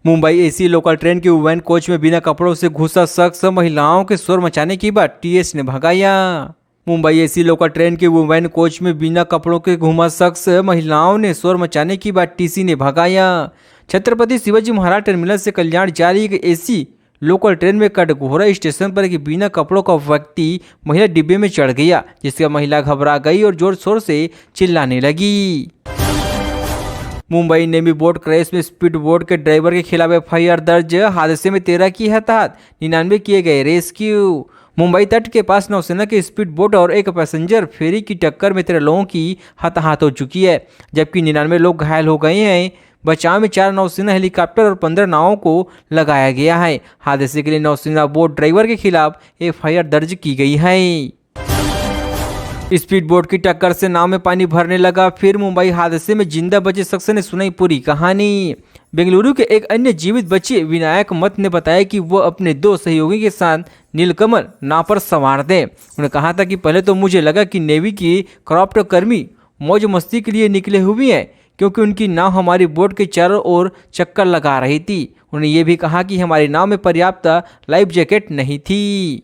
Mumbai AC local train के women coach में बिना कपड़ों से घुसा शख्स महिलाओं के शोर मचाने के बाद टीएस ने भगाया। मुंबई एसी लोकल ट्रेन के वुमेन कोच में बिना कपड़ों के घुमा शख्स महिलाओं ने शोर मचाने के बाद टीसी ने भगाया। छत्रपति शिवाजी महाराज टर्मिनल से कल्याण जा रही एक एसी लोकल ट्रेन में कटघोरा स्टेशन पर एक बिना कपड़ों का व्यक्ति महिला डिब्बे में चढ़ गया, जिससे महिला घबरा गई और जोर शोर से चिल्लाने लगी। मुंबई नेवी बोट क्रैश में स्पीड बोट के ड्राइवर के खिलाफ एफआईआर दर्ज। हादसे में 13 की हताहत, 99 किए गए रेस्क्यू। मुंबई तट के पास नौसेना के स्पीड बोट और एक पैसेंजर फेरी की टक्कर में 13 लोगों की हताहत हो चुकी है, जबकि 99 लोग घायल हो गए हैं। बचाव में 4 नौसेना हेलीकॉप्टर और 15 नावों को लगाया गया है। हादसे के लिए नौसेना बोट ड्राइवर के खिलाफ एफआईआर दर्ज की गई है। स्पीड बोट की टक्कर से नाव में पानी भरने लगा। फिर मुंबई हादसे में जिंदा बचे शख्स ने सुनाई पूरी कहानी। बेंगलुरु के एक अन्य जीवित बच्चे विनायक मत ने बताया कि वो अपने 2 सहयोगी के साथ नीलकमल नाव पर सवार थे। उन्होंने कहा था कि पहले तो मुझे लगा कि नेवी की क्राफ्ट कर्मी मौज मस्ती के लिए निकले हुए हैं, क्योंकि उनकी नाव हमारी बोट के चारों ओर चक्कर लगा रही थी। उन्होंने ये भी कहा कि हमारी नाव में पर्याप्त लाइफ जैकेट नहीं थी।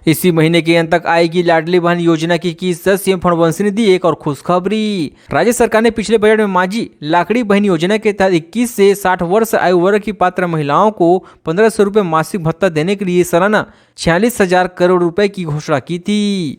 इसी महीने के अंत तक आएगी लाडली बहन योजना की किस्त। सीएम फडणवीस ने दी एक और खुशखबरी। राज्य सरकार ने पिछले बजट में माझी लाकड़ी बहन योजना के तहत 21 से 60 वर्ष आयु वर्ग की पात्र महिलाओं को 1500 रुपये मासिक भत्ता देने के लिए सालाना 46,000 करोड़ रुपए की घोषणा की थी।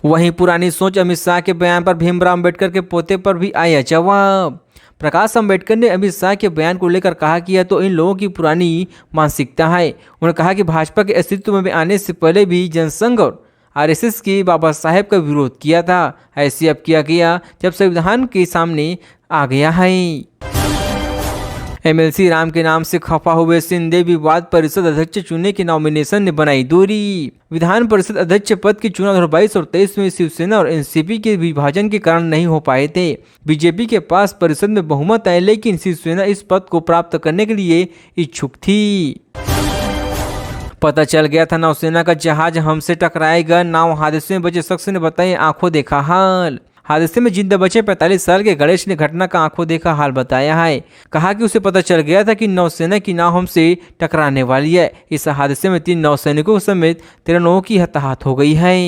वहीं पुरानी सोच अमित शाह के बयान पर भीमराव अम्बेडकर के पोते पर भी आया जवाब। प्रकाश अम्बेडकर ने अमित शाह के बयान को लेकर कहा कि यह तो इन लोगों की पुरानी मानसिकता है। उन्होंने कहा कि भाजपा के अस्तित्व में आने से पहले भी जनसंघ और आरएसएस की बाबा साहेब का विरोध किया था। ऐसे अब किया गया जब संविधान के सामने आ गया है। एमएलसी राम के नाम से खफा हुए सिंधे विवाद परिषद अध्यक्ष चुनने की नॉमिनेशन ने बनाई दूरी। विधान परिषद अध्यक्ष पद की चुनाव 2022 और 23 में शिवसेना और एनसीपी के विभाजन के कारण नहीं हो पाए थे। बीजेपी के पास परिषद में बहुमत है, लेकिन शिवसेना इस पद को प्राप्त करने के लिए इच्छुक थी। पता चल गया था नौसेना का जहाज हमसे टकराएगा। नाव हादसे में बचे शख्स ने बताया आंखों देखा हाल। हादसे में जिंदा बचे 45 साल के गणेश ने घटना का आंखों देखा हाल बताया है। कहा कि उसे पता चल गया था कि नौसेना की नाव हमसे टकराने वाली है। इस हादसे में 3 नौसैनिकों समेत 13 लोगों की हताहत हो गई है।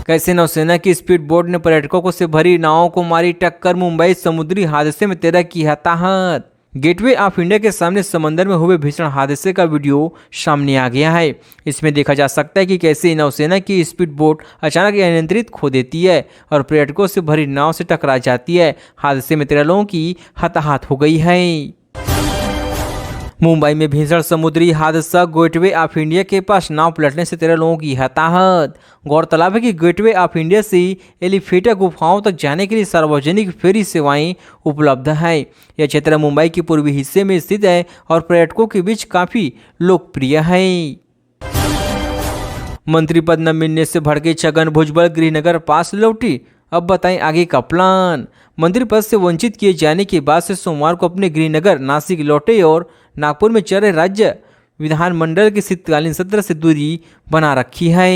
कैसे नौसेना की स्पीड बोट ने पर्यटकों से भरी नावों को मारी टक्कर। मुंबई समुद्री हादसे में 13 की हताहत। गेटवे ऑफ इंडिया के सामने समंदर में हुए भीषण हादसे का वीडियो सामने आ गया है। इसमें देखा जा सकता है कि कैसे नौसेना की स्पीड बोट अचानक अनियंत्रित खो देती है और पर्यटकों से भरी नाव से टकरा जाती है। हादसे में 13 लोगों की हताहत हो गई है। मुंबई में भीषण समुद्री हादसा। गेटवे ऑफ इंडिया के पास नाव पलटने से 13 लोगों की हताहत। गौरतलब है कि गेटवे ऑफ इंडिया से एलिफेटा गुफाओं तक जाने के लिए सार्वजनिक फेरी सेवाएं उपलब्ध है। यह क्षेत्र मुंबई के पूर्वी हिस्से में स्थित है और पर्यटकों के बीच काफी लोकप्रिय है। मंत्री पद न मिलने से भड़के छगन भुजबल, गृहनगर पास लौटी। अब बताएं आगे का प्लान। मंत्री पद से वंचित किए जाने के बाद से सोमवार को अपने गृहनगर नासिक लौटे और नागपुर में चल रहे राज्य विधानमंडल के शीतकालीन सत्र से दूरी बना रखी है।